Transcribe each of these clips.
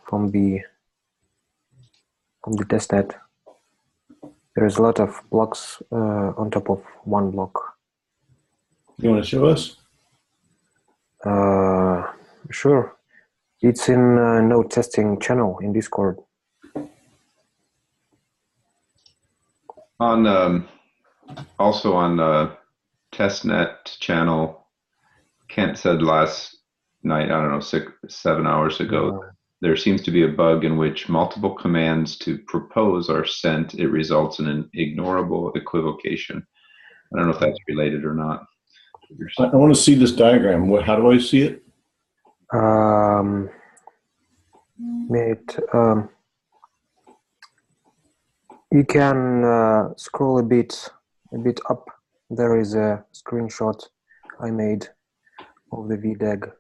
from the testnet. There is a lot of blocks on top of one block. You want to show us? Sure. It's in node testing channel in Discord. On also on the testnet channel, Kent said last night, I don't know, 7 hours ago, there seems to be a bug in which multiple commands to propose are sent. It results in an ignorable equivocation. I don't know if that's related or not. I want to see this diagram. How do I see it? You can scroll a bit up. There is a screenshot I made of the VDAG.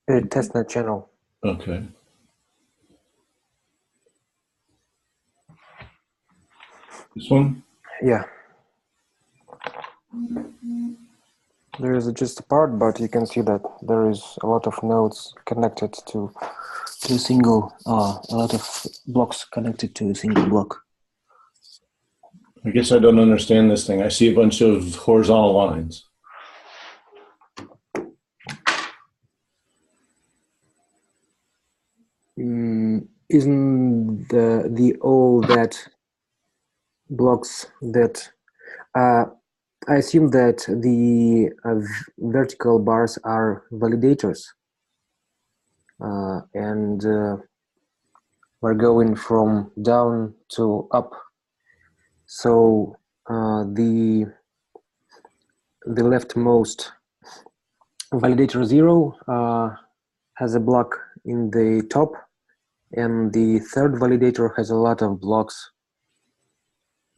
The testnet channel. Okay. This one? Yeah. There is just a part, but you can see that there is a lot of nodes connected to a single, a lot of blocks connected to a single block. I guess I don't understand this thing. I see a bunch of horizontal lines. Isn't the all that blocks that I assume that the vertical bars are validators, and we're going from down to up. So the leftmost validator 0 has a block in the top, and the third validator has a lot of blocks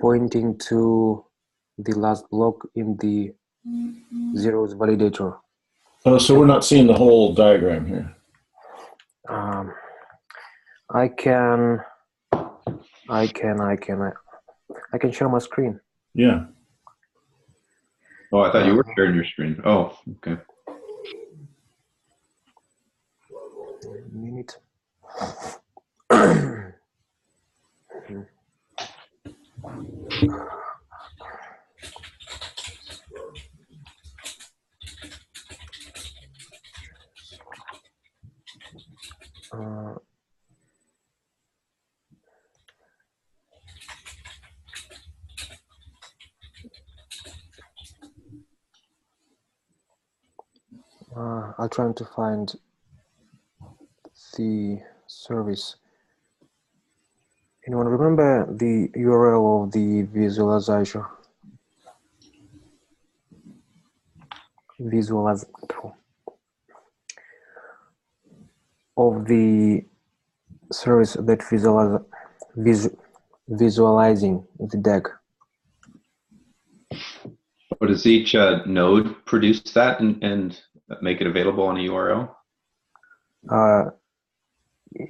pointing to the last block in the zeros validator. Oh, so we're not seeing the whole diagram here. I can share my screen. Yeah. Oh, I thought you were sharing your screen. Oh, okay. A minute. I'll try to find the service. Anyone remember the URL of the visualizer? Of the service that visualizing the DAG. But does each node produce that and make it available on a URL?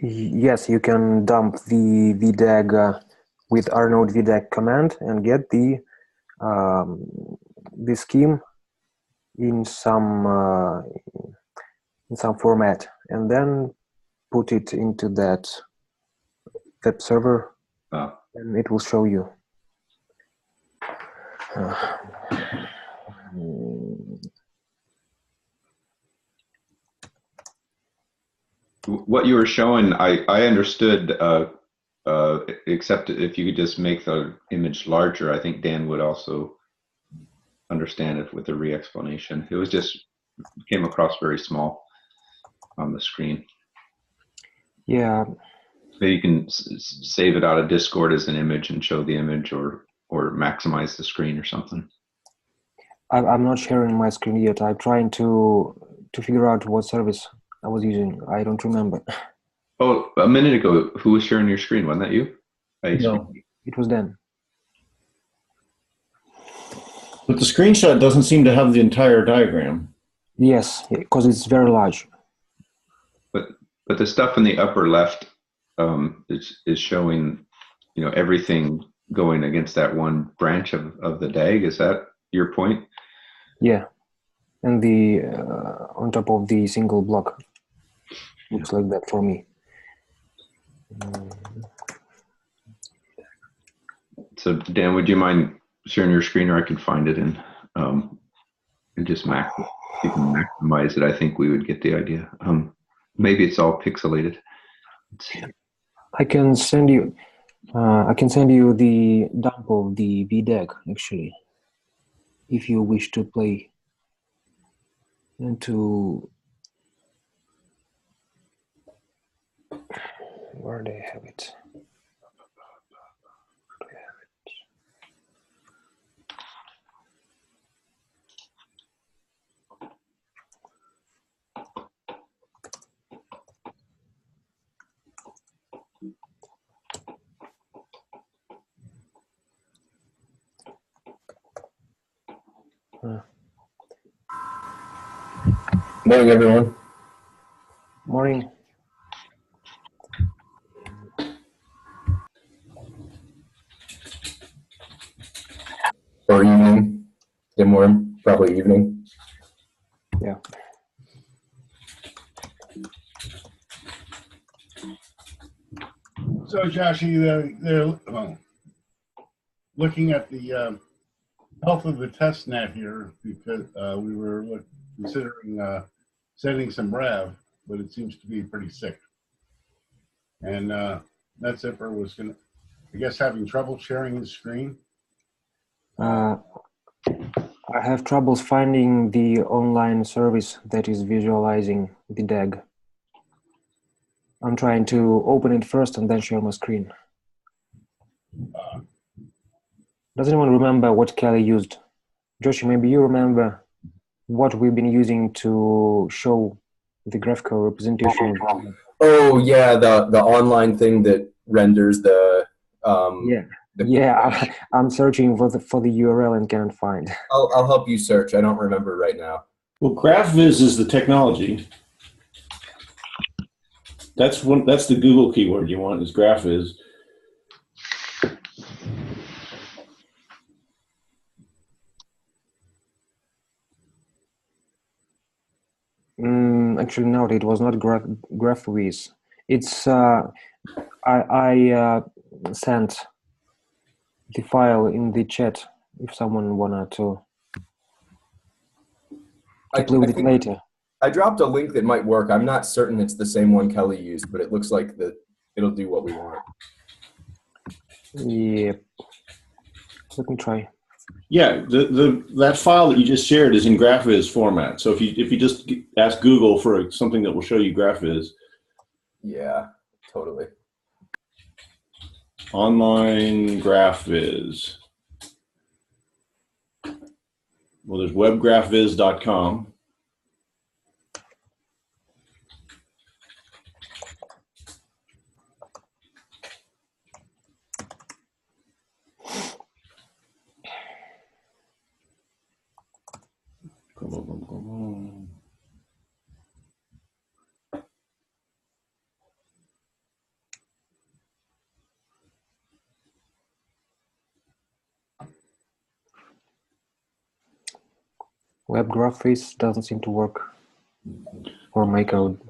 Yes, you can dump the VDAG with rnode VDAG command and get the scheme in some format, and then put it into that web server, and it will show you. What you were showing, I understood, except if you could just make the image larger, I think Dan would also understand it with the re-explanation. It was just came across very small on the screen. Yeah. Maybe you can save it out of Discord as an image and show the image, or maximize the screen or something. I'm not sharing my screen yet. I'm trying to figure out what service I was using. I don't remember. Oh, a minute ago, who was sharing your screen? Wasn't that you? No. It was Dan. But the screenshot doesn't seem to have the entire diagram. Yes, because it's very large. But the stuff in the upper left is showing, everything going against that one branch of the DAG. Is that your point? Yeah, and the on top of the single block. Looks like that for me. So Dan, would you mind sharing your screen, or I can find it and just you can maximize it? I think we would get the idea. Maybe it's all pixelated. Let's see. I can send you. I can send you the dump of the VDAG actually, if you wish to play and to. Where do I have it? Morning, everyone. Morning. Or evening. Good morning. Probably evening. Yeah. So, Joshi, they're looking at the health of the test net here because we were considering sending some RAV, but it seems to be pretty sick. And NetZipper was going to, I guess, having trouble sharing his screen. I have troubles finding the online service that is visualizing the DAG. I'm trying to open it first and then share my screen. Does anyone remember what Kelly used? Joshi, maybe you remember what we've been using to show the graphical representation of. Oh yeah, the online thing that renders the I'm searching for the URL and can't find. I'll help you search. I don't remember right now. Well, GraphViz is the technology. That's the Google keyword you want, is GraphViz. Actually, no, it was not GraphViz. It's I sent the file in the chat if someone wanted to play with it later. I dropped a link that might work. I'm not certain it's the same one Kelly used, but it looks like it'll do what we want. Yep. Let me try. Yeah, that file that you just shared is in GraphViz format. So if you just ask Google for something that will show you GraphViz. Yeah, totally. Online GraphViz. Well, there's webgraphviz.com. Come on. WebGraphviz doesn't seem to work for my code.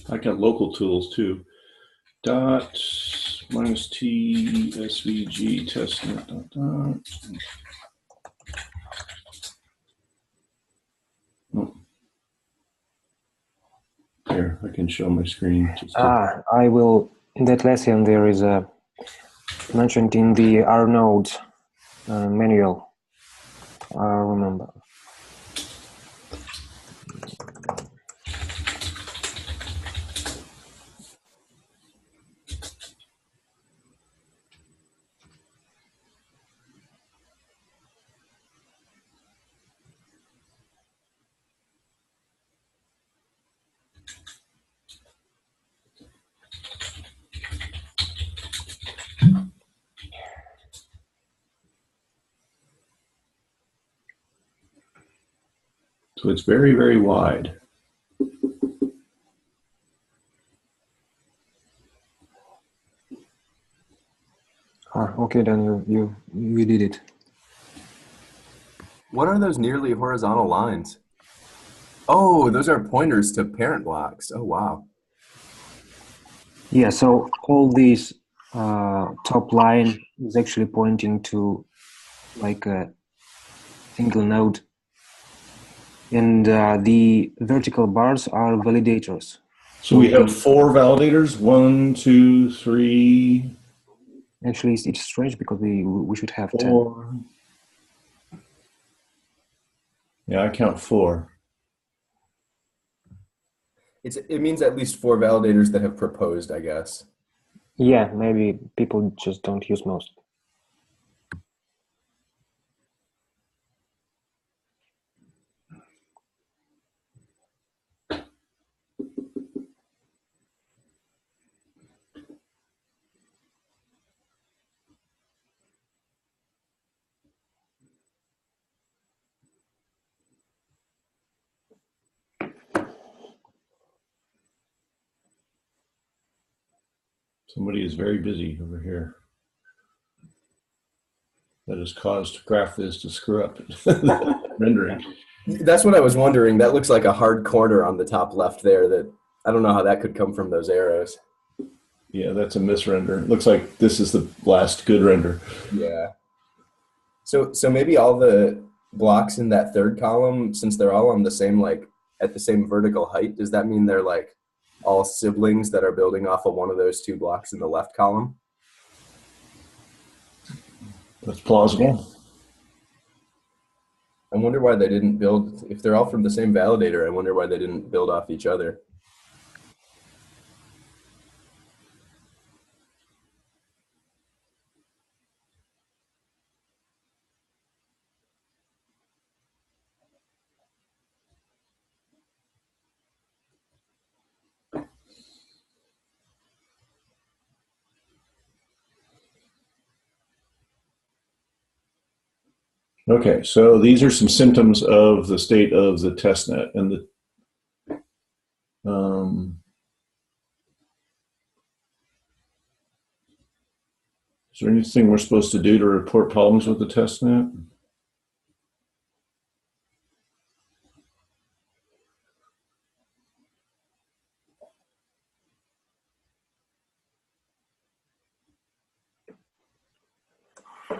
I got local tools too. Dot -t svg testnet dot. Oh. Here, I can show my screen. I will. In that lesson, there is a mentioned in the R nodes manual. I remember. So it's very, very wide. Okay, then you did it. What are those nearly horizontal lines? Oh, those are pointers to parent blocks. Oh, wow. Yeah, so all these top line is actually pointing to like a single node, and the vertical bars are validators. So we have 4 validators. 1, 2, 3, Actually, it's strange because we should have 10. 4. Yeah, I count 4. It means at least 4 validators that have proposed, I guess. Yeah, maybe people just don't use most. Somebody is very busy over here. That has caused GraphViz to screw up rendering. That's what I was wondering. That looks like a hard corner on the top left there that I don't know how that could come from those arrows. Yeah, that's a misrender. It looks like this is the last good render. Yeah. So maybe all the blocks in that third column, since they're all on the same, like at the same vertical height, does that mean they're like all siblings that are building off of one of those 2 blocks in the left column? That's plausible. I wonder why they didn't build, if they're all from the same validator, I wonder why they didn't build off each other. Okay, so these are some symptoms of the state of the testnet, and is there anything we're supposed to do to report problems with the testnet?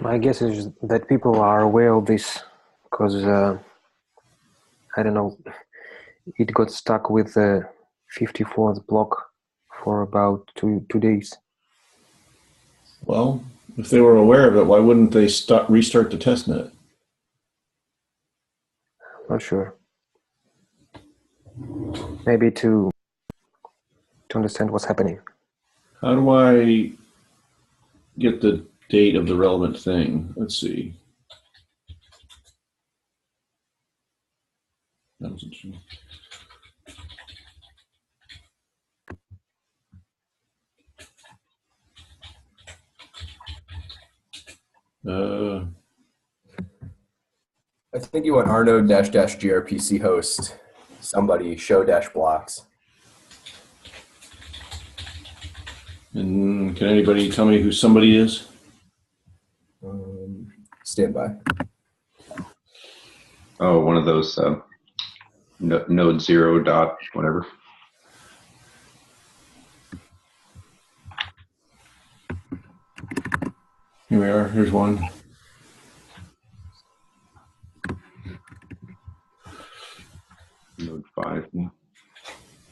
My guess is that people are aware of this because I don't know, it got stuck with the 54th block for about two days. Well, if they were aware of it, why wouldn't they restart the testnet? Not sure. Maybe to understand what's happening. How do I get the date of the relevant thing? Let's see. That was interesting. I think you want Arno -- grpc host somebody show - blocks. And can anybody tell me who somebody is? Stand by. Oh, one of those node 0 dot whatever. Here we are. Here's one. Node 5.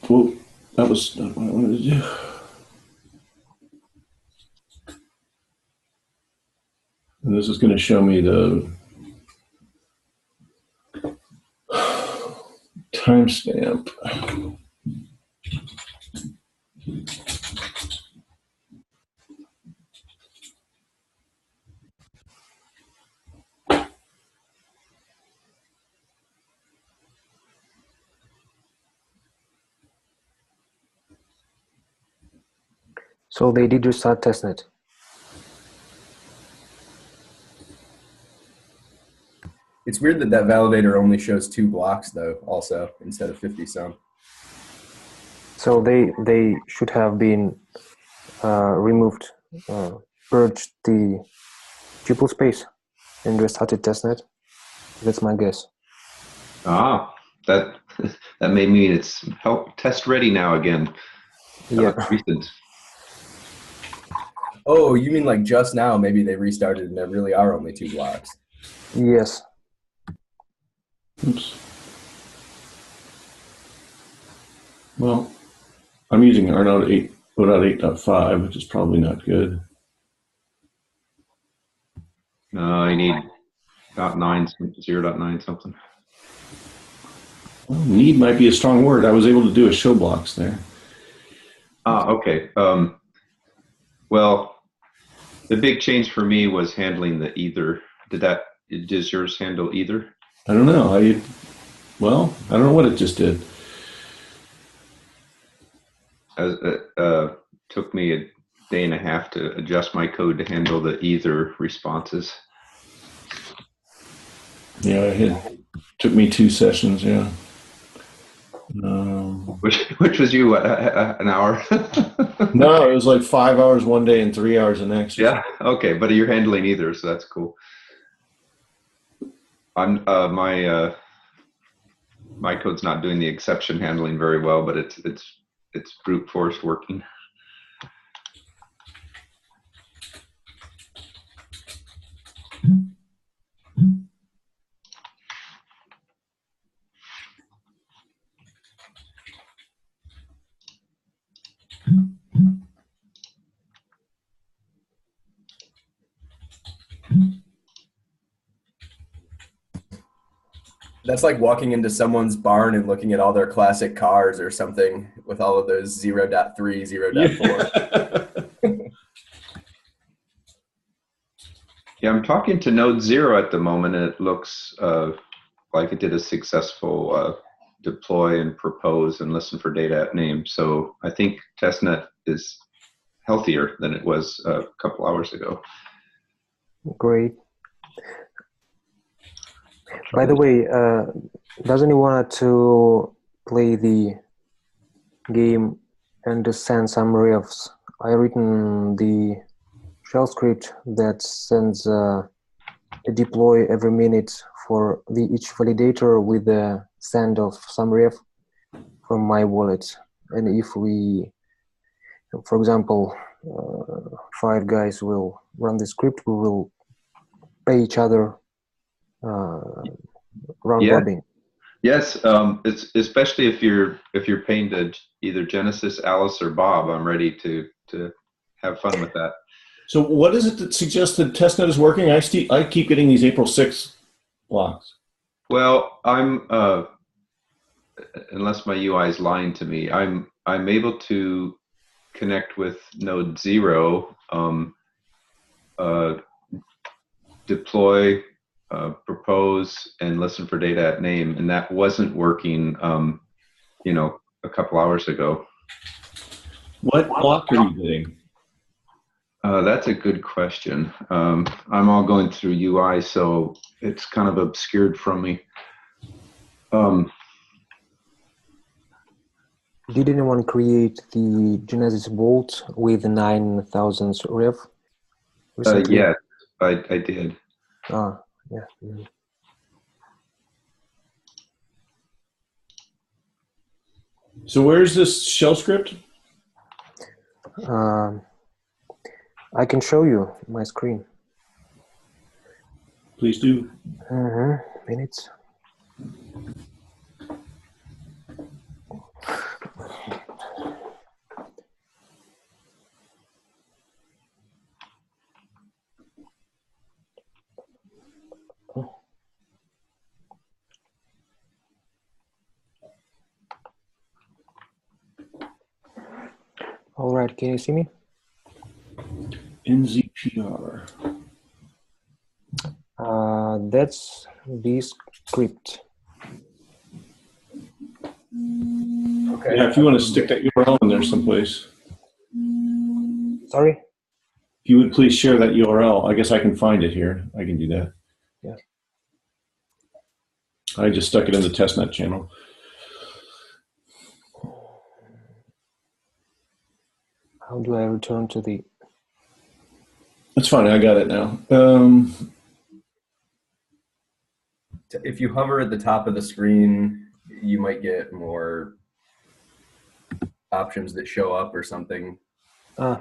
Well, that was not what I wanted to do. And this is going to show me the timestamp. So they did restart testnet. It's weird that that validator only shows 2 blocks though, also, instead of 50 some. So they should have been removed purged the tuple space and restarted testnet. That's my guess. Ah, that that may mean it's test ready now again. Yeah. Recent. Oh, you mean like just now? Maybe they restarted and there really are only 2 blocks. Yes. Oops. Well, I'm using R.8, 0.8.5, which is probably not good. No, you need 0.9 something. Well, need might be a strong word. I was able to do a show blocks there. Ah, okay. Well, the big change for me was handling the either. Does yours handle either? I don't know. I don't know what it just did. Took me a day and a half to adjust my code to handle the either responses. Yeah, took me 2 sessions, yeah. Which was you, an hour? No, it was like 5 hours one day and 3 hours the next. Yeah, okay, but you're handling either, so that's cool. I'm my code's not doing the exception handling very well, but it's brute force working. That's like walking into someone's barn and looking at all their classic cars or something with all of those 0.3, 0.4. Yeah. Yeah, I'm talking to node 0 at the moment, and it looks like it did a successful deploy and propose and listen for data at name. So I think testnet is healthier than it was a couple hours ago. Great. By the way, does anyone want to play the game and to send some refs? I written the shell script that sends a deploy every minute for each validator with the send of some ref from my wallet. And if we, for example, 5 guys will run the script, we will pay each other round robin. Yes, it's especially if you're paying to either Genesis, Alice, or Bob. I'm ready to have fun with that. So what is it that suggests that testnet is working? I keep getting these April 6th blocks. Well, I'm unless my UI is lying to me, I'm able to connect with node 0, deploy, propose, and listen for data at name, and that wasn't working, a couple hours ago. What block are you getting? That's a good question. I'm all going through UI, so it's kind of obscured from me. Did anyone create the Genesis Vault with 9,000 ref recently? Yeah, I did. Ah, yeah. So where's this shell script? I can show you my screen. Please do. Minutes. All right, can you see me? NZPR. That's the script. Okay. Yeah, if you want to stick that URL in there someplace. Sorry? If you would please share that URL. I guess I can find it here. I can do that. Yeah. I just stuck it in the testnet channel. How do I return to the... That's fine. I got it now. If you hover at the top of the screen, you might get more options that show up or something. Yeah,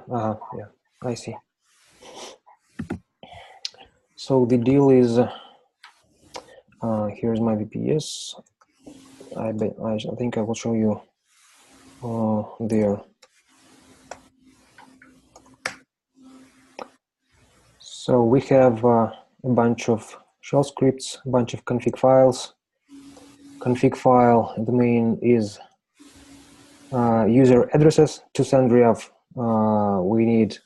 I see. So the deal is, here's my VPS. I think I will show you there. So we have a bunch of shell scripts, a bunch of config files. Config file, the main is user addresses. To send ref, we need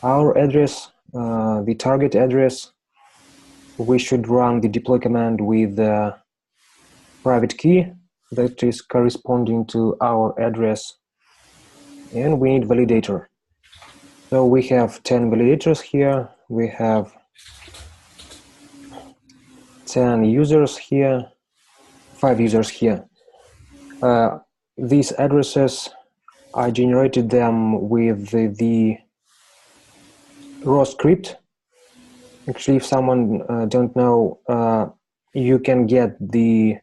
our address, the target address. We should run the deploy command with the private key that is corresponding to our address, and we need validator. So we have 10 validators here. We have 10 users here, 5 users here. These addresses, I generated them with the raw script. Actually, if someone don't know, you can get the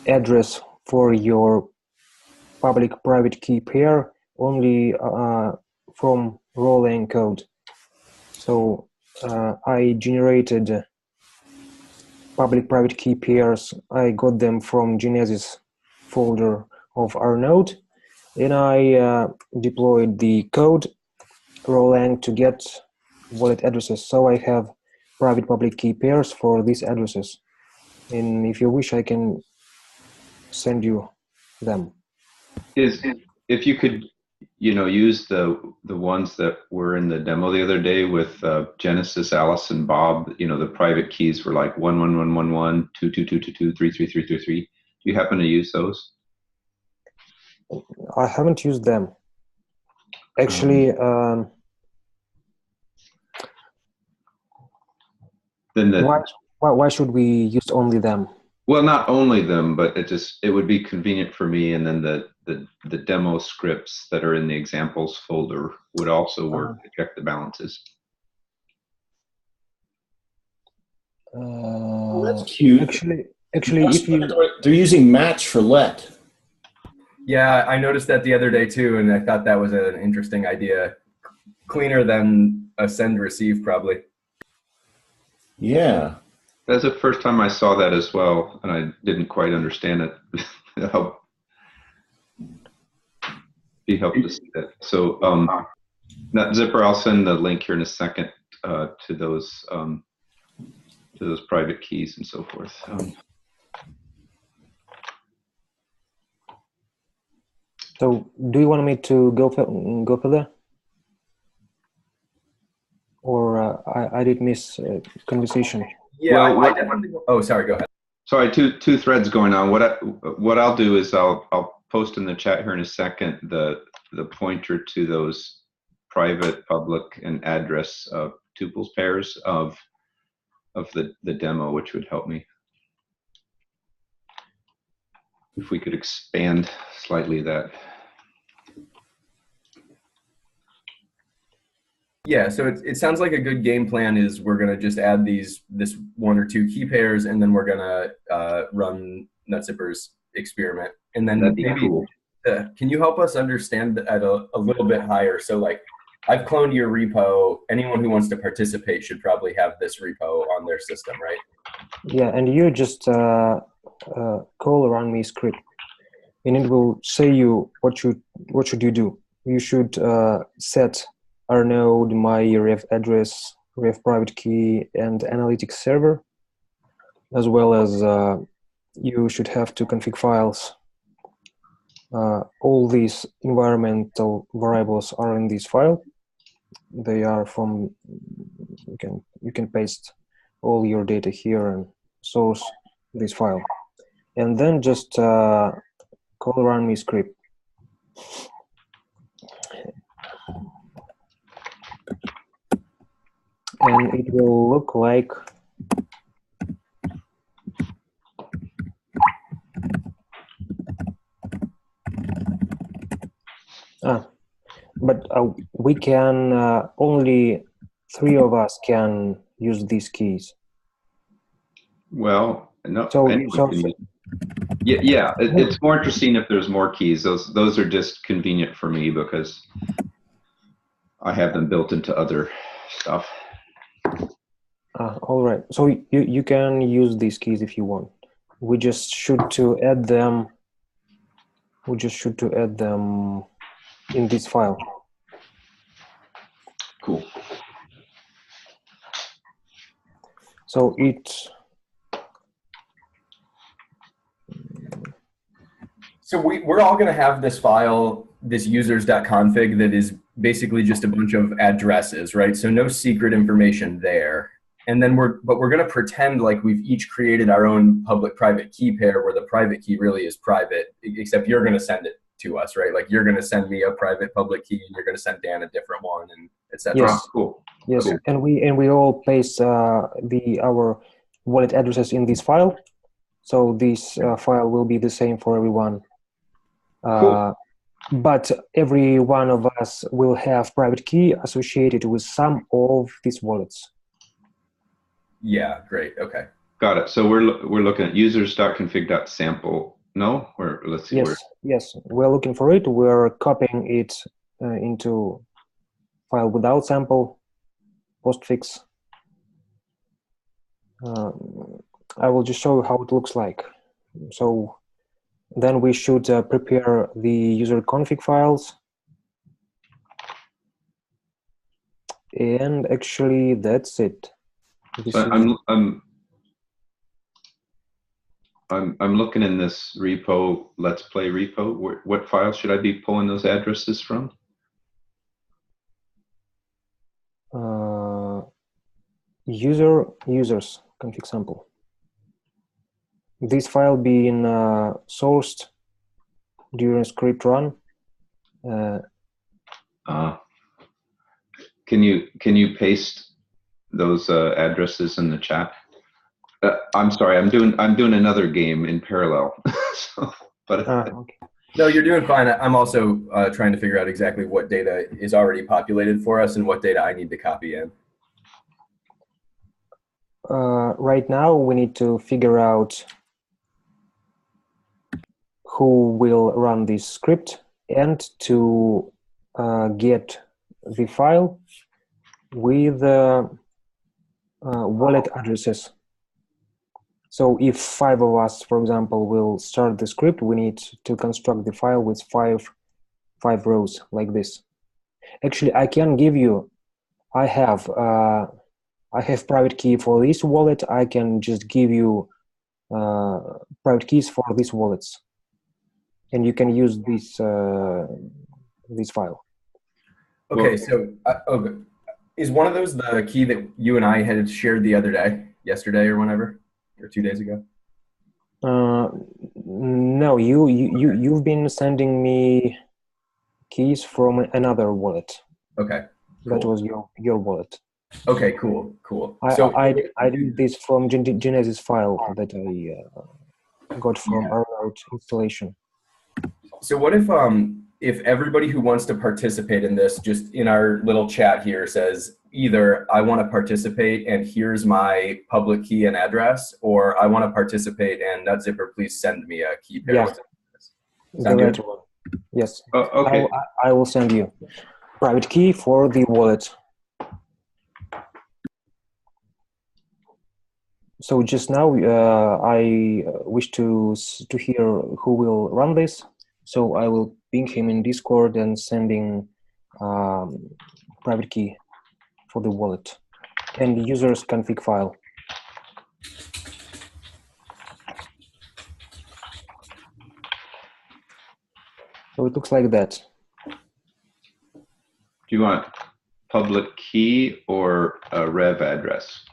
address for your public-private key pair only from raw code. So I generated public-private key pairs. I got them from Genesis folder of our node, and I deployed the code raw to get wallet addresses. So I have private public key pairs for these addresses, and if you wish, I can send you them. If you could, use the ones that were in the demo the other day with Genesis, Alice, and Bob. The private keys were like 11111, 22222, 33333. Do you happen to use those? I haven't used them. Actually, why should we use only them? Well, not only them, but it would be convenient for me, and then the demo scripts that are in the examples folder would also work to check the balances. That's cute. Actually, if you they're using match for let. Yeah, I noticed that the other day too, and I thought that was an interesting idea. Cleaner than a send receive, probably. Yeah. That's the first time I saw that as well, and I didn't quite understand it. Be helpful to see that. So, that Zipper, I'll send the link here in a second to those private keys and so forth. So, do you want me to go further, or I did miss conversation? Yeah, well, I definitely. Oh, sorry. Go ahead. Sorry, two threads going on. What I'll do is I'll post in the chat here in a second the pointer to those private, public, and address tuples pairs of the demo, which would help me. If we could expand slightly that. Yeah, so it sounds like a good game plan is we're gonna just add this 1 or 2 key pairs, and then we're gonna run NetZipper's experiment, and then That'd be maybe cool. Can you help us understand at a little bit higher? So like, I've cloned your repo. Anyone who wants to participate should probably have this repo on their system, right? Yeah, and you just call run me script, and it will say you what should you do. You should set our node, my ref address, ref private key, and analytics server, as well as you should have 2 config files. All these environmental variables are in this file. They are from, you can paste all your data here and source this file, and then just call run me script. And it will look like but we can only 3 of us can use these keys. Well, no, So, anyone can use. Yeah. It's more interesting if there's more keys. Those are just convenient for me because I have them built into other stuff. all right. So you can use these keys if you want. We just should to add them. We just should to add them in this file. Cool. So So we're all going to have this file, this users.config that is basically just a bunch of addresses, right? So no secret information there. And then we're going to pretend like we've each created our own public-private key pair where the private key really is private, except you're going to send it to us, right? Like you're going to send me a private public key and you're going to send Dan a different one, and etc. Yes. Cool. Yes, Cool. and we all place our wallet addresses in this file. So this file will be the same for everyone. Cool. But every one of us will have private key associated with some of these wallets. Yeah, great. Okay. Got it. So we're looking at users.config.sample. No, or let's see. Yes, we're looking for it. We're copying it into file without sample, postfix. I will just show you how it looks like. So then we should prepare the user config files. And actually, that's it. I'm looking in this repo, Let's Play repo. What file should I be pulling those addresses from? Users config sample. This file being sourced during script run. Can you paste those addresses in the chat? I'm sorry, I'm doing another game in parallel. Okay. No, you're doing fine. I'm also trying to figure out exactly what data is already populated for us and what data I need to copy in. Right now, we need to figure out who will run this script and to get the file with wallet addresses. So if 5 of us, for example, will start the script, we need to construct the file with five rows like this. Actually, I can give you, I have private key for this wallet. I can just give you private keys for these wallets, and you can use this file. Okay, so okay. Is one of those the key that you and I had shared the other day, yesterday or whenever, or 2 days ago? No, you've been sending me keys from another wallet. Okay, cool. That was your wallet. Okay, cool. I did this from Genesis file that I got from our installation. So what if everybody who wants to participate in this, just in our little chat here, says either I want to participate and here's my public key and address, or I want to participate and NetZipper, please send me a key pair. Yeah, the right one. Yes. Okay. I will send you private key for the wallet. So just now, I wish to hear who will run this. So I will ping him in Discord and sending private key for the wallet and users config file. So it looks like that. Do you want public key or a rev address?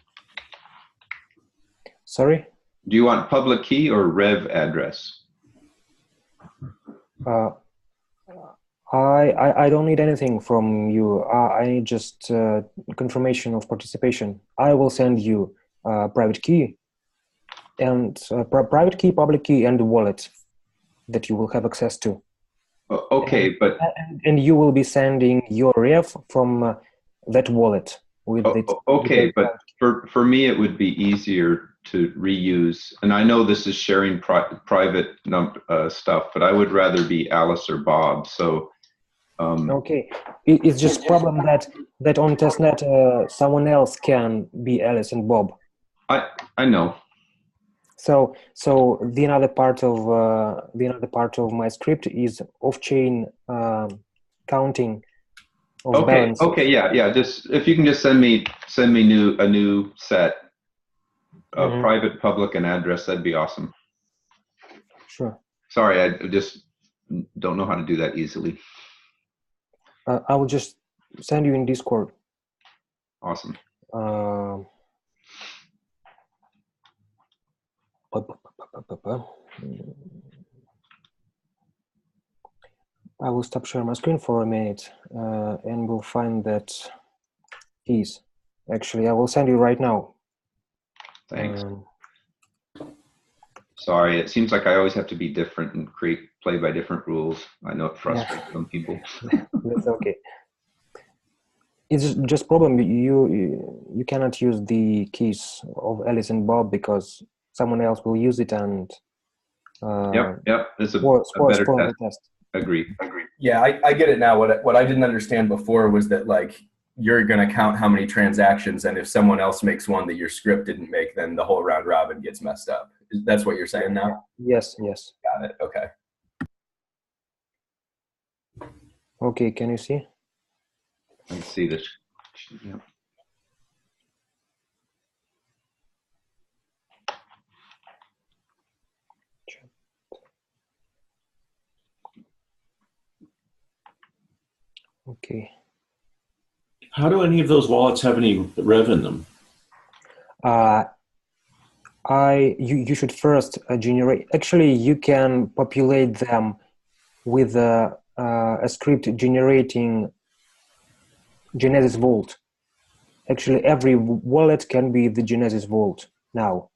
Sorry? Do you want public key or rev address? I don't need anything from you. I need just confirmation of participation. I will send you private key and private key, public key, and the wallet that you will have access to. Okay, but and you will be sending your ref from that wallet with it. Okay, but for me, it would be easier to reuse. And I know this is sharing private stuff, but I would rather be Alice or Bob. So okay, it's just problem that on testnet someone else can be Alice and Bob. I know. So the another part of my script is off-chain counting of balance. Okay, yeah. Just if you can just send me a new set of private, public, and address, that'd be awesome. Sure. Sorry, I just don't know how to do that easily. I will just send you in Discord. Awesome. I will stop sharing my screen for a minute and we'll find that keys. Actually, I will send you right now. Thanks. Sorry, it seems like I always have to be different and play by different rules. I know it frustrates some people. That's okay. It's just problem you cannot use the keys of Alice and Bob because someone else will use it and yep. It's a better test. Agree. Yeah, I get it now. What I didn't understand before was that like you're going to count how many transactions, and if someone else makes one that your script didn't make, then the whole round robin gets messed up. That's what you're saying now? Yes. Got it. Okay. Okay, can you see? I can see this. Yeah. Okay. How do any of those wallets have any rev in them? You should first generate. Actually, you can populate them with a script generating Genesis Vault. Actually, every wallet can be the Genesis Vault now.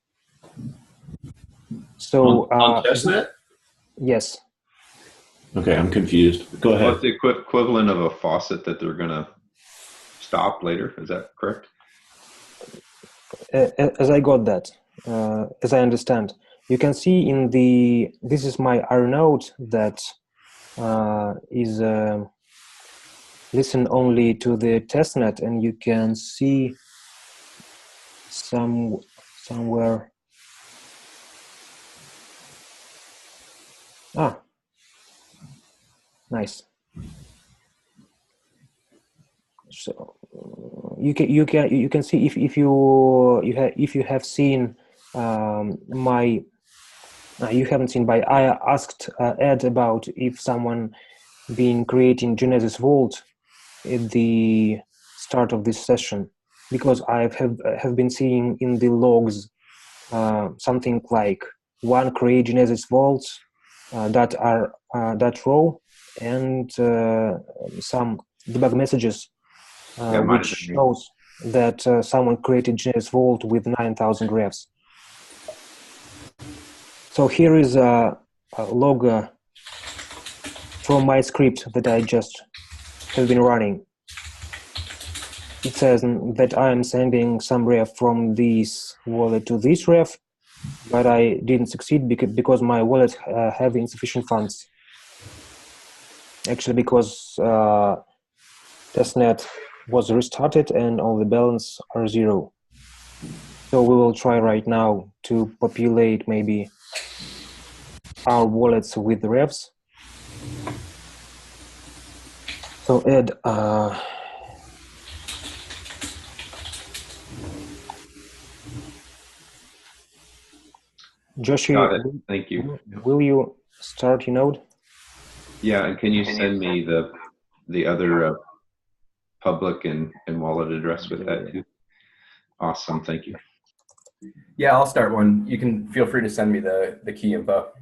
So on testnet? Yes. Okay, I'm confused. Go ahead. What's the equivalent of a faucet that they're going to stop later? Is that correct? As I got that, as I understand, you can see in this is my R node that is listen only to the testnet, and you can see somewhere. Nice. So you can see if you have seen my you haven't seen, but I asked Ed about if someone been creating Genesis Vault at the start of this session, because I have been seeing in the logs something like one create Genesis Vault that row and some debug messages which shows that someone created Genesis Vault with 9,000 refs. So here is a log from my script that I just have been running. It says that I am sending some ref from this wallet to this ref, but I didn't succeed because my wallet have insufficient funds. Actually, because testnet was restarted and all the balance are 0. So we will try right now to populate maybe our wallets with refs. So Ed, Joshi, thank you. Will you start your node? Yeah, and can you send me the other public and wallet address with that too? Awesome, thank you. Yeah, I'll start one. You can feel free to send me the key info.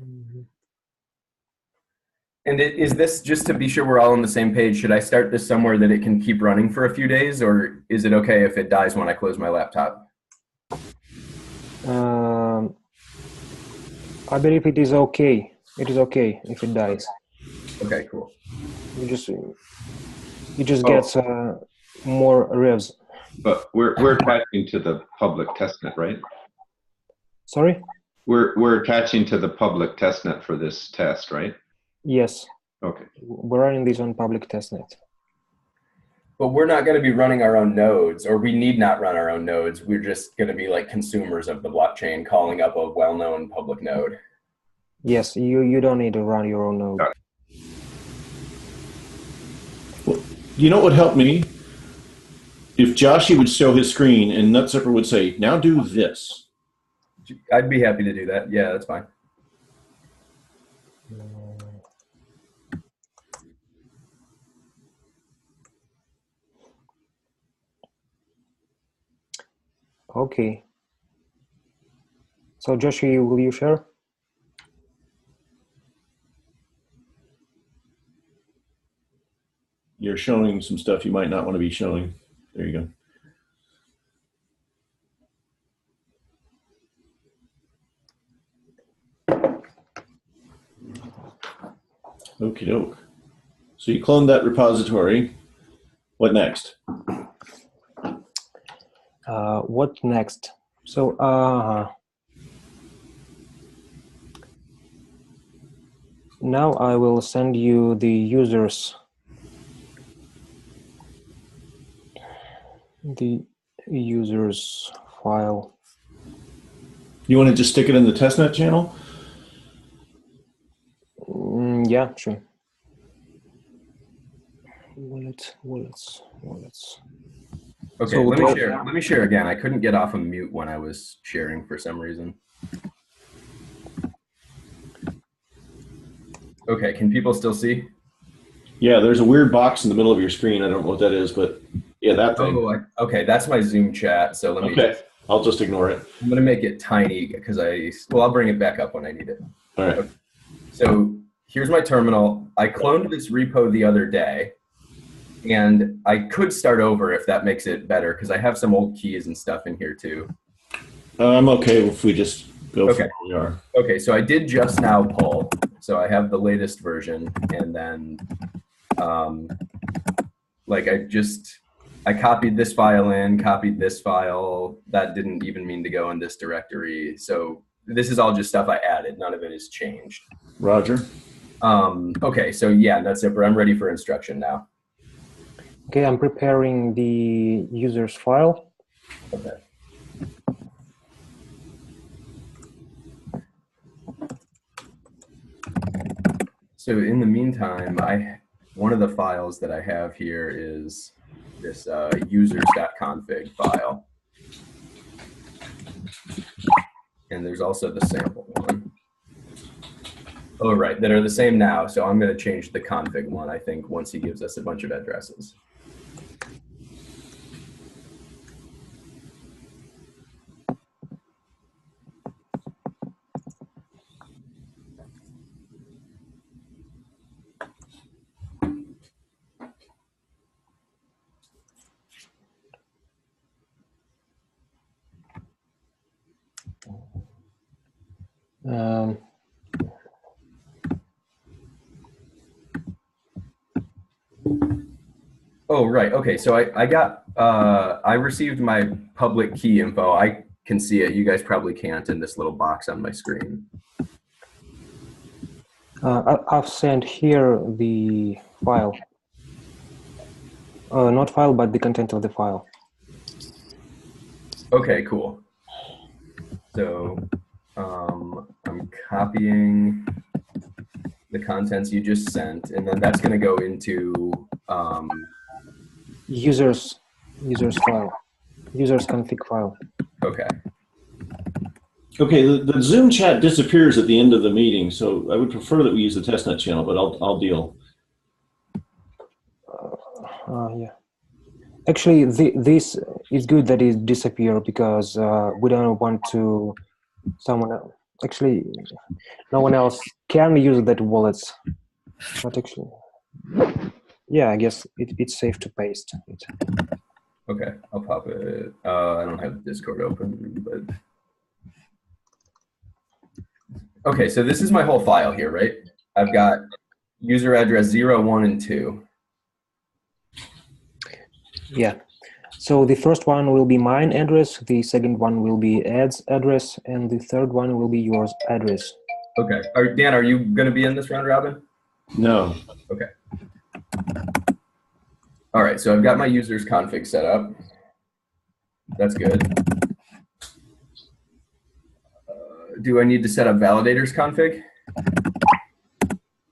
And is this, just to be sure we're all on the same page, should I start this somewhere that it can keep running for a few days, or is it okay if it dies when I close my laptop? I believe it is okay. It is okay if it dies. Okay, cool. You just get more revs. But we're attaching to the public testnet, right? Sorry? We're attaching to the public testnet for this test, right? Yes. Okay. We're running this on public testnet. But we're not going to be running our own nodes, or we need not run our own nodes. We're just going to be like consumers of the blockchain calling up a well-known public node. Yes, you don't need to run your own node. Got it. Well, you know what would help me? If Joshi would show his screen and Nutzipper would say, now do this. I'd be happy to do that. Yeah, that's fine. Okay. So Joshi, will you share? You're showing some stuff you might not want to be showing. There you go. Okie doke. So you cloned that repository. What next? What next? So now I will send you the users file. You want to just stick it in the testnet channel? Yeah, sure. Wallets. Okay, So let me share again. I couldn't get off of mute when I was sharing for some reason. Okay, can people still see? Yeah, there's a weird box in the middle of your screen. I don't know what that is, but yeah, that thing. Oh, okay, that's my Zoom chat. So let me. Okay, I'll just ignore it. I'm gonna make it tiny because I'll bring it back up when I need it. All right. Okay. So here's my terminal. I cloned this repo the other day, and I could start over if that makes it better because I have some old keys and stuff in here too. I'm okay if we just go Okay. from where we are. Okay, so I did just now pull. So I have the latest version, and then I copied this file in, copied this file. That didn't even mean to go in this directory. So this is all just stuff I added. None of it has changed. Roger. Okay, so yeah, that's it. I'm ready for instruction now. Okay, I'm preparing the users file. Okay. So in the meantime, one of the files that I have here is this users.config file. And there's also the sample one. Oh, right, that are the same now. So I'm going to change the config one, I think, once he gives us a bunch of addresses. Oh, right. Okay. So I received my public key info. I can see it. You guys probably can't in this little box on my screen. I've sent here the file. Not file, but the content of the file. Okay, cool. So I'm copying the contents you just sent, and then that's going to go into users file, users config file. Okay. Okay, the Zoom chat disappears at the end of the meeting, so I would prefer that we use the testnet channel, but I'll deal. Yeah. Actually, this is good that it disappear because we don't want to someone else. Actually, no one else can use that wallets. But actually, yeah, I guess it's safe to paste it. Okay, I'll pop it. I don't have Discord open, but okay. So this is my whole file here, right? I've got user address 0, 1, and 2. Yeah. So the first one will be mine address, the second one will be Ed's address, and the third one will be yours address. Okay. Dan, are you going to be in this round robin? No. Okay. All right, so I've got my users config set up. That's good. Do I need to set up validators config?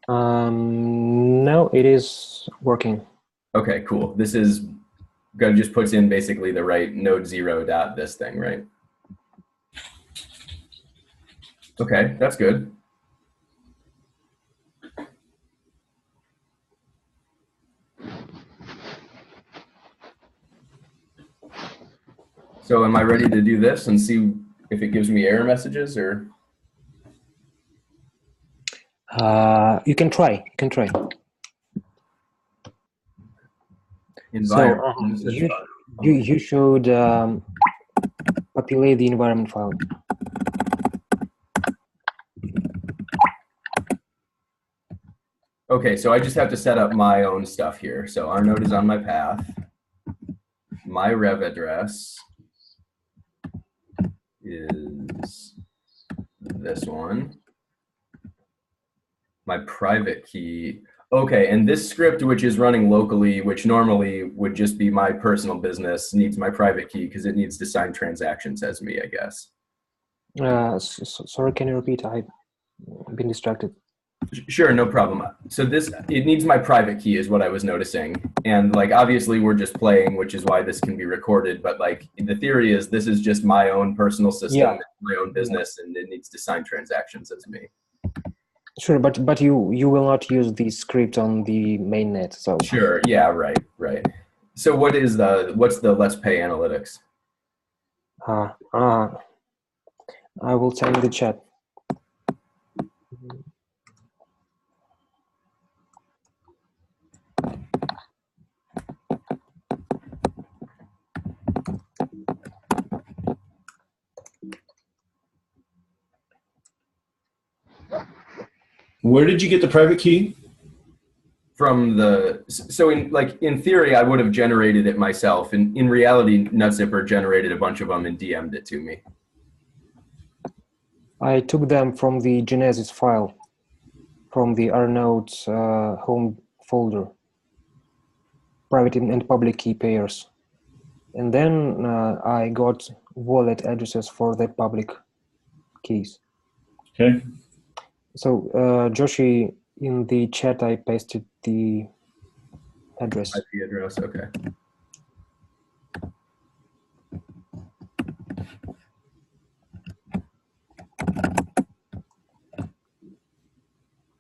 No, it is working. Okay, cool. This is going to just puts in basically the right node 0 dot this thing, right? Okay, that's good. So am I ready to do this and see if it gives me error messages or? You can try. You can try. Environment. So you should populate the environment file. Okay, so I just have to set up my own stuff here. So our node is on my path. My rev address is this one. My private key. Okay, and this script, which is running locally, which normally would just be my personal business, needs my private key because it needs to sign transactions as me, I guess. Sorry, can you repeat? I've been distracted. Sure, no problem. So it needs my private key is what I was noticing. And like, obviously we're just playing, which is why this can be recorded. But like the theory is this is just my own personal system, Yeah. my own business, and it needs to sign transactions as me. Sure, but you will not use the script on the mainnet. So Sure, yeah, right. So what's the Let's Pay analytics? I will tell you in the chat. Where did you get the private key? From so in theory, I would have generated it myself. And in reality, NutZipper generated a bunch of them and DM'd it to me. I took them from the Genesis file, from the rnode's home folder, private and public key pairs. And then I got wallet addresses for the public keys. Okay. So Joshi, in the chat, I pasted the address. IP address, okay.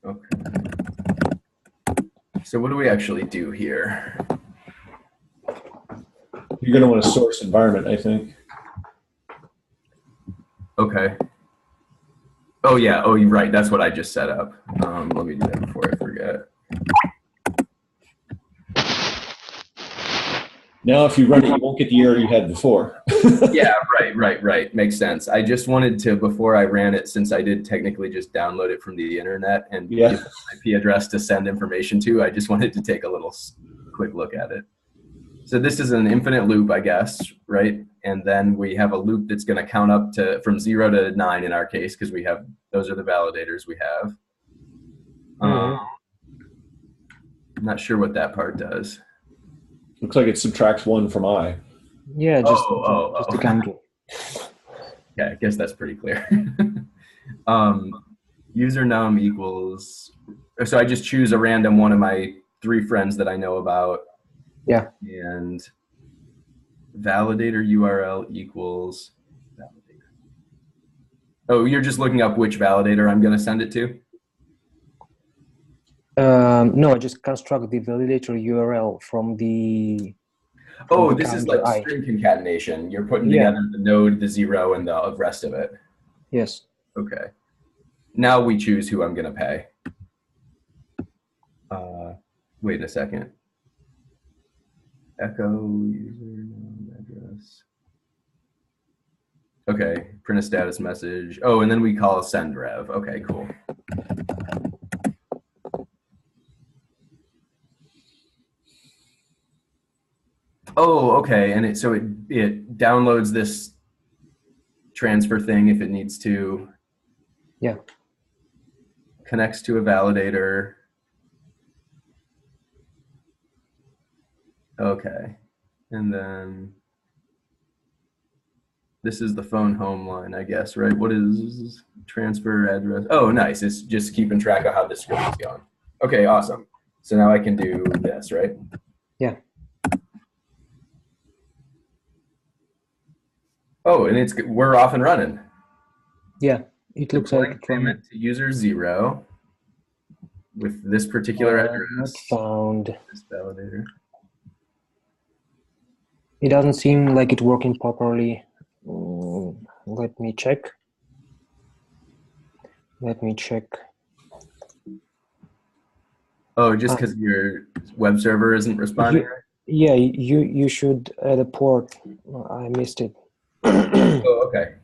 Okay. So what do we actually do here? You're going to want a source environment, I think. Okay. Oh yeah, oh you're right, that's what I just set up. Let me do that before I forget. Now if you run it, you won't get the error you had before. Yeah, right. Makes sense. I just wanted to, before I ran it, since I did technically just download it from the internet and give an IP address to send information to, I just wanted to take a little quick look at it. So this is an infinite loop, I guess, right? And then we have a loop that's going to count up to from 0 to 9 in our case, because we have, those are the validators we have. I'm not sure what that part does. Looks like it subtracts 1 from I. Yeah, just to count. Yeah, I guess that's pretty clear. User num equals, so I just choose a random one of my 3 friends that I know about. Yeah. And validator URL equals validator. Oh, you're just looking up which validator I'm going to send it to? No, I just construct the validator URL from the. Oh, this is like string concatenation. You're putting together the node, the 0, and the rest of it. Yes. Okay. Now we choose who I'm going to pay. Wait a second. Echo user address. Okay, print a status message. Oh, and then we call send rev. Okay, cool. Oh, okay. And it downloads this transfer thing if it needs to, Yeah. connects to a validator. Okay. And then this is the phone home line, I guess, right? What is transfer address? Oh, nice. It's just keeping track of how the script is going. Okay, awesome. So now I can do this, right? Yeah. Oh, and we're off and running. Yeah. It looks like Deploying payment to user 0 with this particular not address. found. This validator. It doesn't seem like it's working properly. Let me check. Oh, just because your web server isn't responding? Yeah, you should add a port. I missed it. Oh, okay.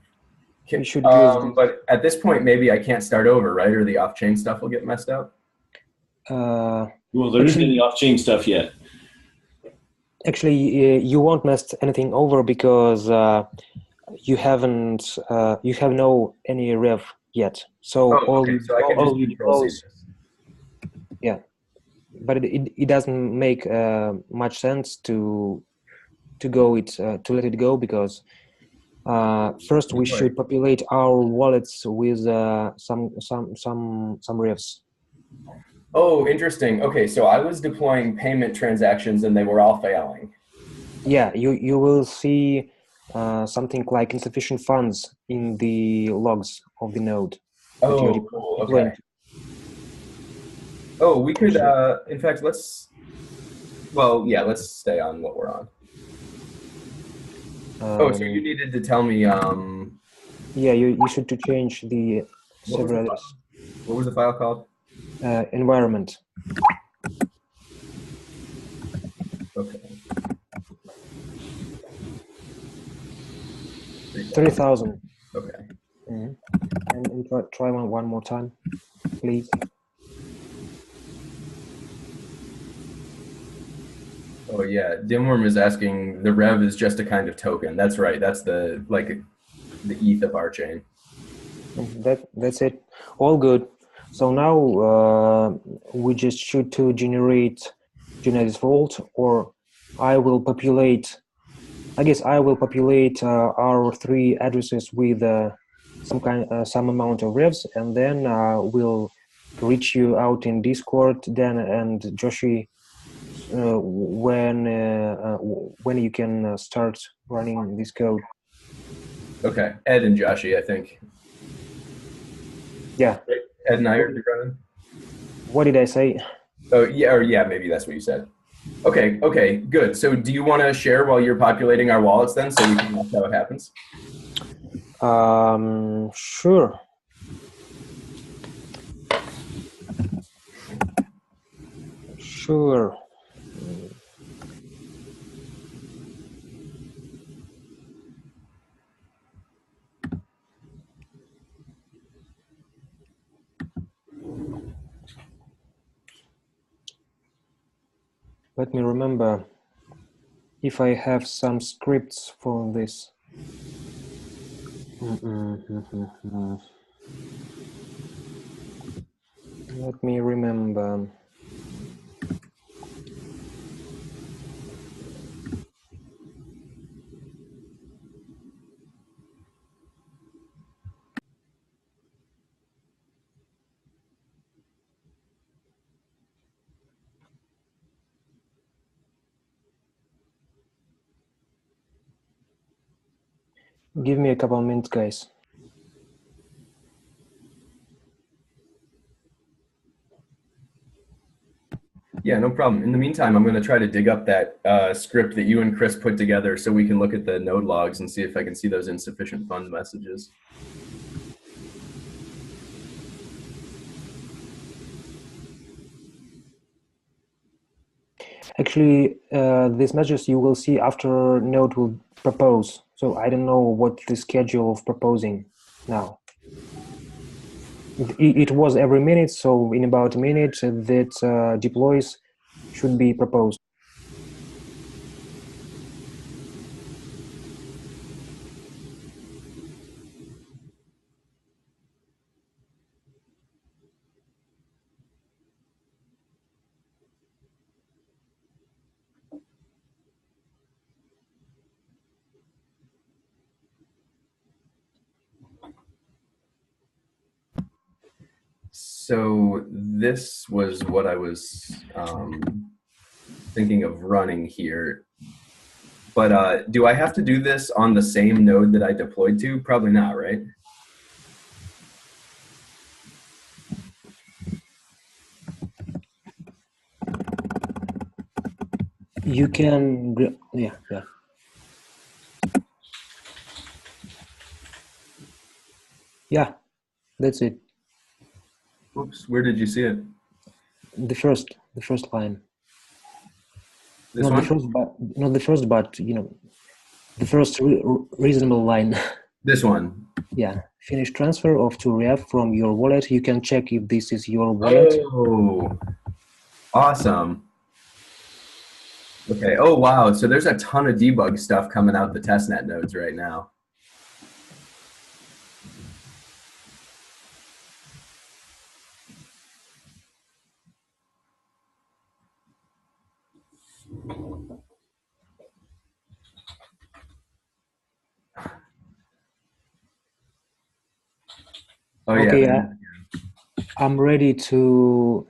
You should use but at this point, maybe I can't start over, right? Or the off-chain stuff will get messed up? Well, there isn't any off-chain stuff yet. Actually, you won't mess anything over because you have no any rev yet. So all you do is, yeah, but it doesn't make much sense to let it go because first we should populate our wallets with some revs. Oh, interesting. Okay, so I was deploying payment transactions and they were all failing. Yeah, you will see something like insufficient funds in the logs of the node. Oh, cool. Okay. Oh, we could, in fact, let's stay on what we're on. So you needed to tell me. Yeah, you should to change the server address. What was the file called? Environment. Okay. 30,000. Okay. Mm-hmm. And try one more time, please. Oh yeah, Dimworm is asking. The rev is just a kind of token. That's right. That's the ETH of our chain. That's it. All good. So now we just should to generate Genesis vault, or I will populate. I guess I will populate our 3 addresses with some amount of revs, and then we'll reach you out in Discord, Dan and Joshi, when you can start running this code. Okay, Ed and Joshi, I think. Yeah. Ed and I are running. What did I say? Oh yeah, maybe that's what you said. Okay, good. So do you want to share while you're populating our wallets then, so we can watch how it happens? Sure. Sure. Let me remember if I have some scripts for this. Let me remember. Give me a couple of minutes, guys. Yeah, no problem. In the meantime, I'm going to try to dig up that script that you and Chris put together so we can look at the node logs and see if I can see those insufficient fund messages. Actually, these messages you will see after node will propose. So I don't know what the schedule of proposing now. It was every minute, so in about a minute that deploys should be proposed. So this was what I was thinking of running here. But do I have to do this on the same node that I deployed to? Probably not, right? You can, yeah. Yeah, that's it. Oops, where did you see it? The first line. This Not one? the first, but the first reasonable line. This one. Yeah, finish transfer of to ref from your wallet. You can check if this is your wallet. Oh, awesome. Okay. Oh, wow. So there's a ton of debug stuff coming out the testnet nodes right now. Oh, Okay, yeah. I'm ready to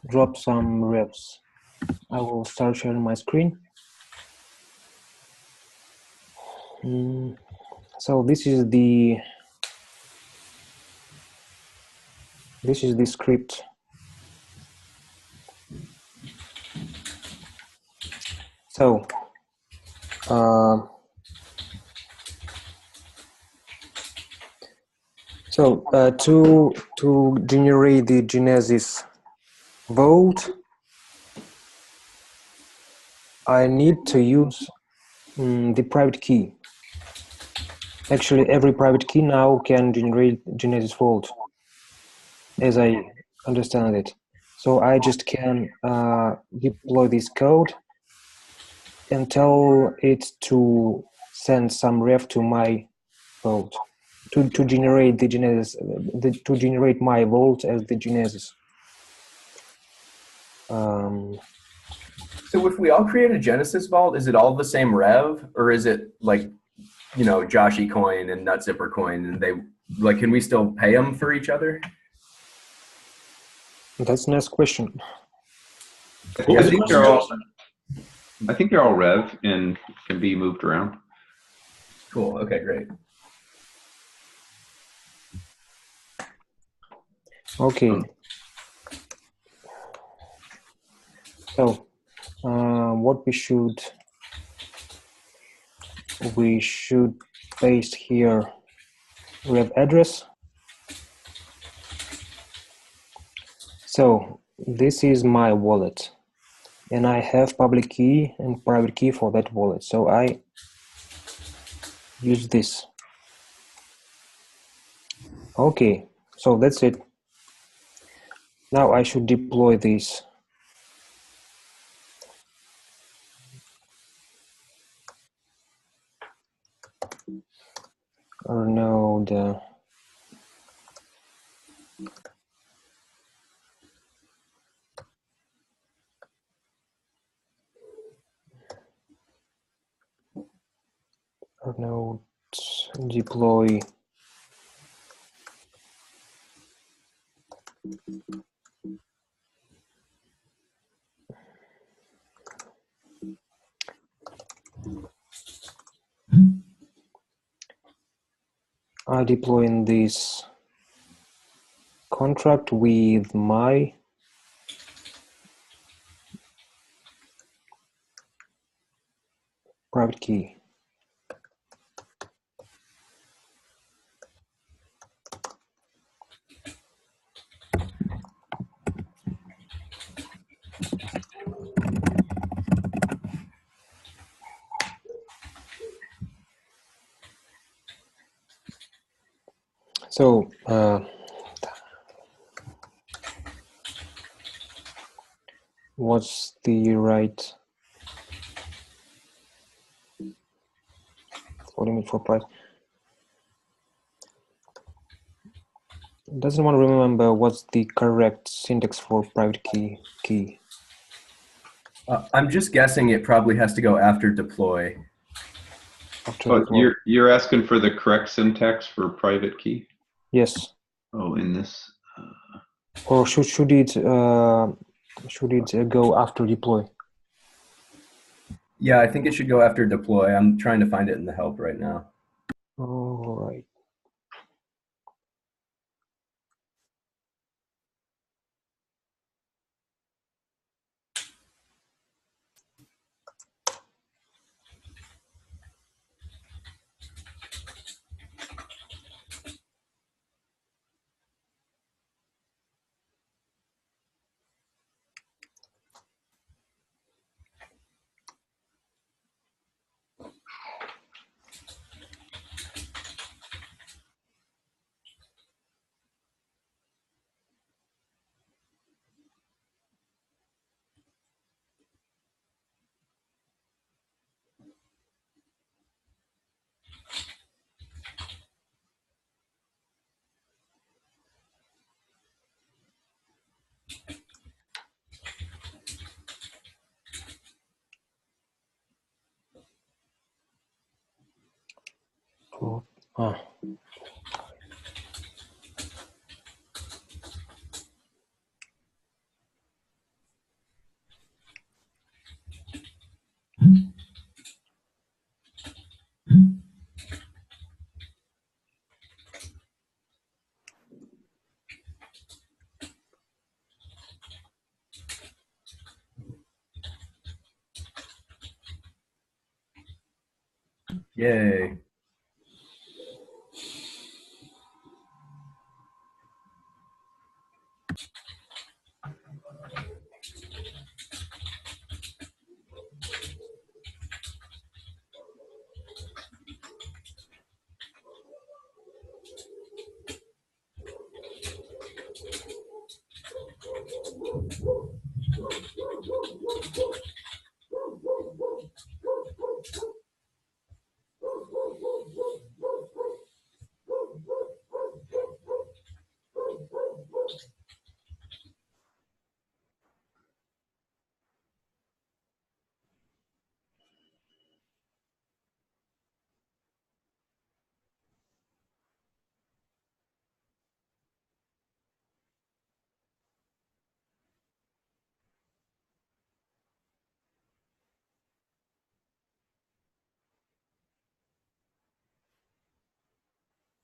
drop some refs. I will start sharing my screen. So this is the script. So to generate the Genesis vault, I need to use the private key. Actually, every private key now can generate Genesis vault, as I understand it. So I just can deploy this code and tell it to send some ref to my vault to generate the Genesis, to generate my vault as the Genesis. So if we all create a Genesis vault, is it all the same rev, or is it like, Joshi coin and Nutzipper coin, and they like, can we still pay them for each other? That's the next question. I think they're all rev and can be moved around. Cool. Okay, great. Okay. So what we should paste here rev address. So this is my wallet, and I have public key and private key for that wallet. So I use this. Okay, so that's it. Now I should deploy this. Or no, deploy. I deploy in this contract with my private key. So what's the right limit for price? Doesn't want to remember what's the correct syntax for private key. I'm just guessing it probably has to go after deploy. You're asking for the correct syntax for private key? Yes. Oh, in this. Or should it go after deploy? Yeah, I think it should go after deploy. I'm trying to find it in the help right now. All right. Oh, ah. Yay.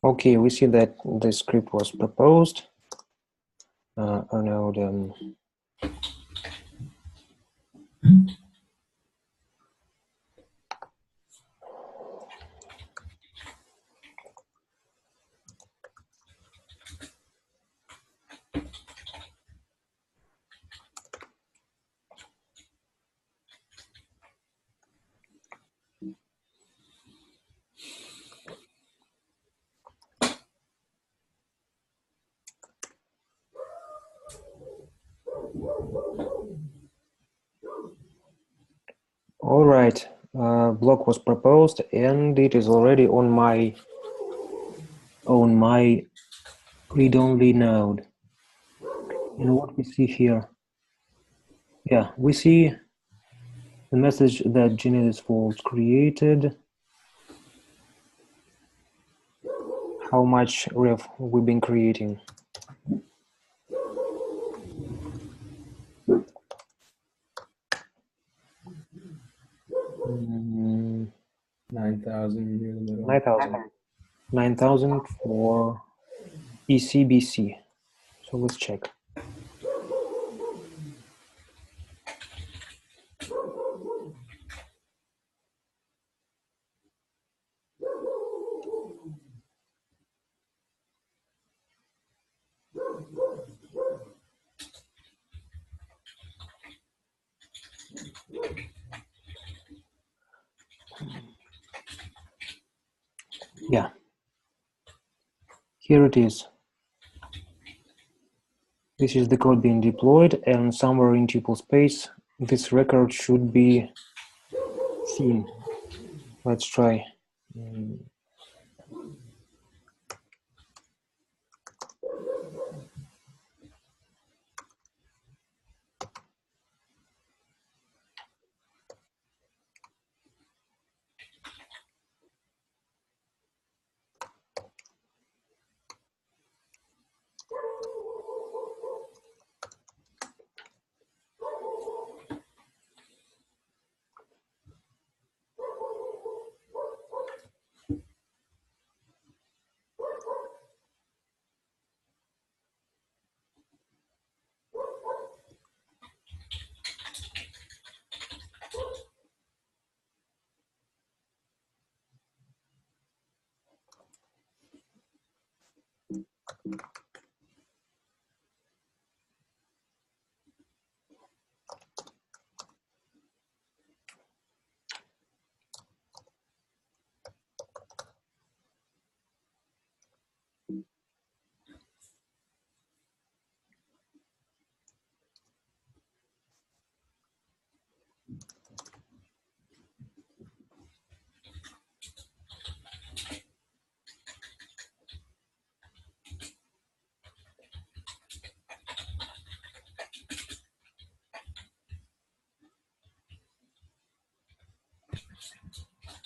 Okay, we see that the script was proposed. Arnold, all right, block was proposed and it is already on my read-only node. And what we see here, yeah, we see the message that Genesis fault created. How much ref we've been creating. Mm, 9,000 near the middle. 9,000. 9,000 for ECBC. So let's check. Yeah, here it is. This is the code being deployed, and somewhere in tuple space, this record should be seen. Let's try.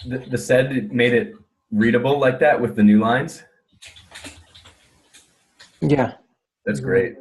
The SED made it readable like that with the new lines. Yeah. That's great.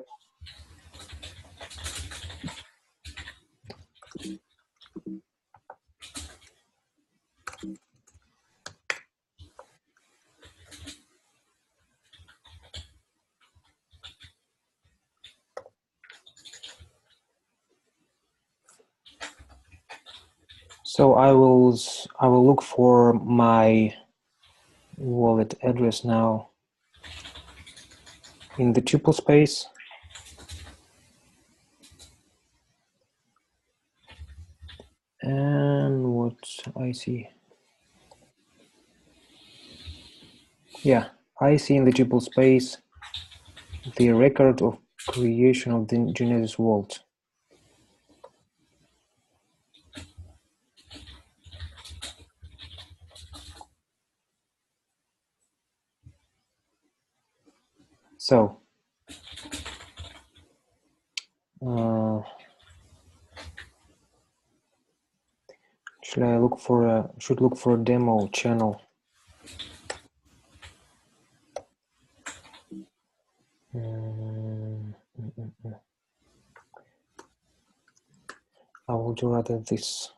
So I will look for my wallet address now in the tuple space. And what I see? Yeah, I see in the tuple space the record of creation of the Genesis vault. So should look for a demo channel. I will do rather this.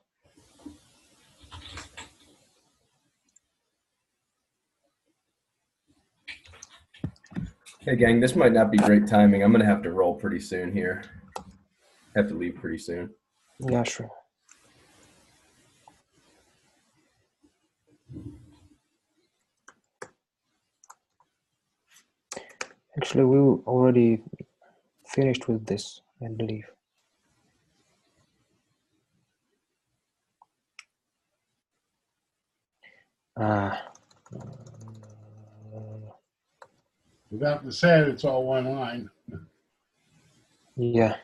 Hey gang, this might not be great timing. I'm gonna have to roll pretty soon here. Have to leave pretty soon. Yeah, sure. Actually, we already finished with this, I believe. Without the SED, it's all one line. Yeah.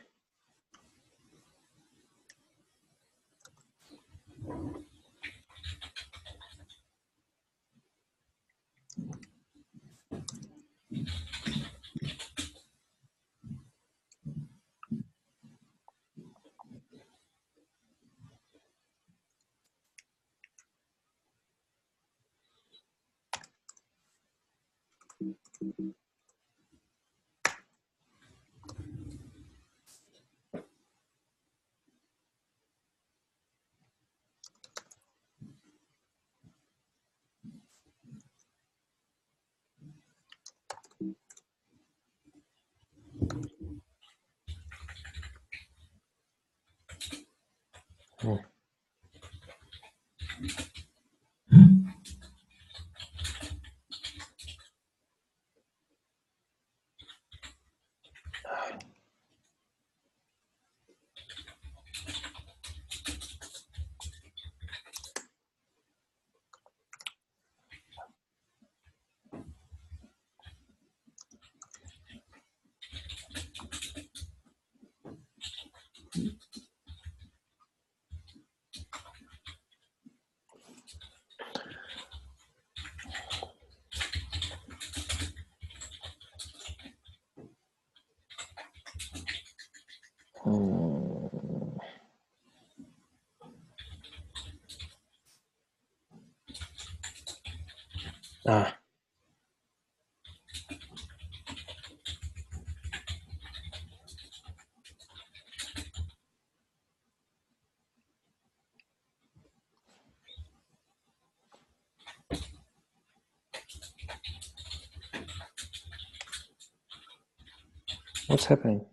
What's happening?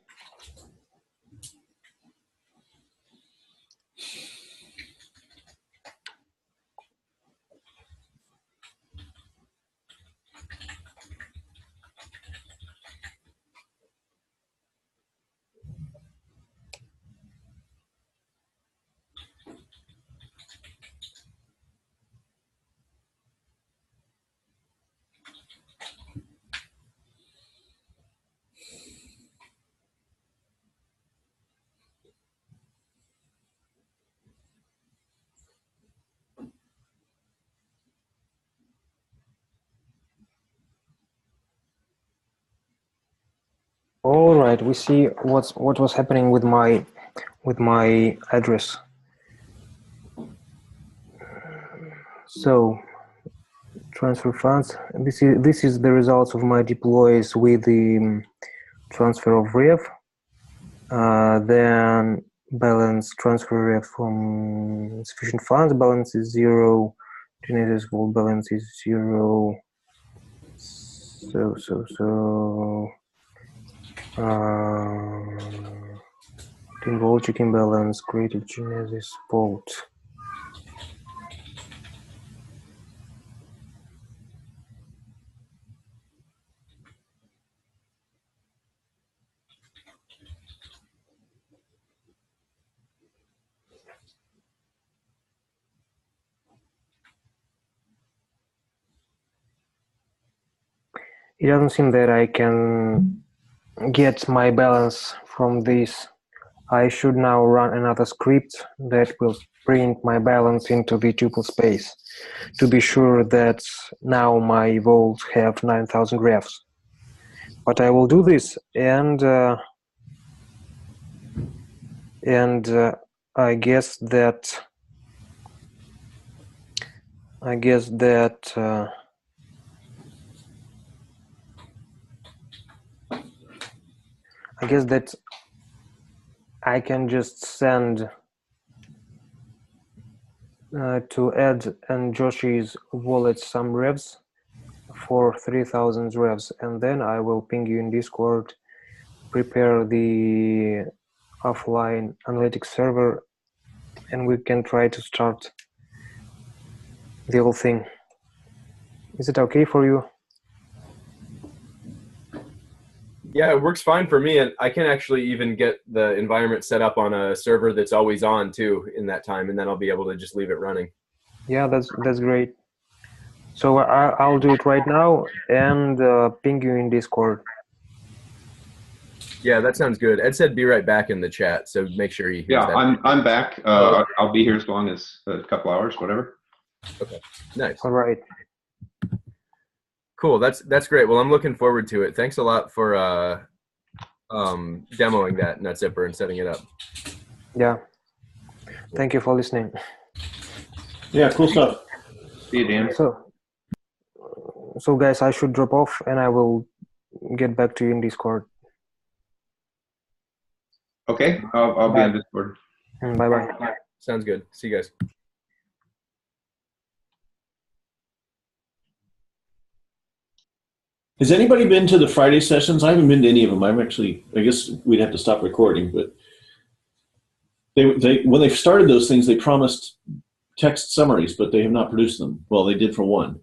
All right, we see what was happening with my address. So transfer funds. This is the results of my deploys with the transfer of rev. Then balance transfer rev from sufficient funds. Balance is 0. Genesis vault balance is 0. Team vault checking balance created Genesis vault. It doesn't seem that I can get my balance from this. I should now run another script that will print my balance into the tuple space to be sure that now my vaults have 9,000 revs. But I will do this, and I guess that I can just send to Ed and Joshi's wallet some revs for 3,000 revs, and then I will ping you in Discord, prepare the offline analytics server, and we can try to start the whole thing. Is it okay for you? Yeah, it works fine for me, and I can actually even get the environment set up on a server that's always on too in that time, and then I'll be able to just leave it running. Yeah, that's great. So I'll do it right now and ping you in Discord. Yeah, that sounds good. Ed said be right back in the chat, so make sure he hears that. I'm back. I'll be here as long as a couple hours, whatever. Okay, nice. All right. Cool. That's great. Well, I'm looking forward to it. Thanks a lot for demoing that NetZipper and setting it up. Yeah. Thank you for listening. Yeah, cool stuff. See you, Dan. So guys, I should drop off, and I will get back to you in Discord. Okay, I'll be on Discord. Bye bye. Sounds good. See you guys. Has anybody been to the Friday sessions? I haven't been to any of them. I'm actually, I guess we'd have to stop recording, but they when they started those things, they promised text summaries, but they have not produced them. Well, they did for one.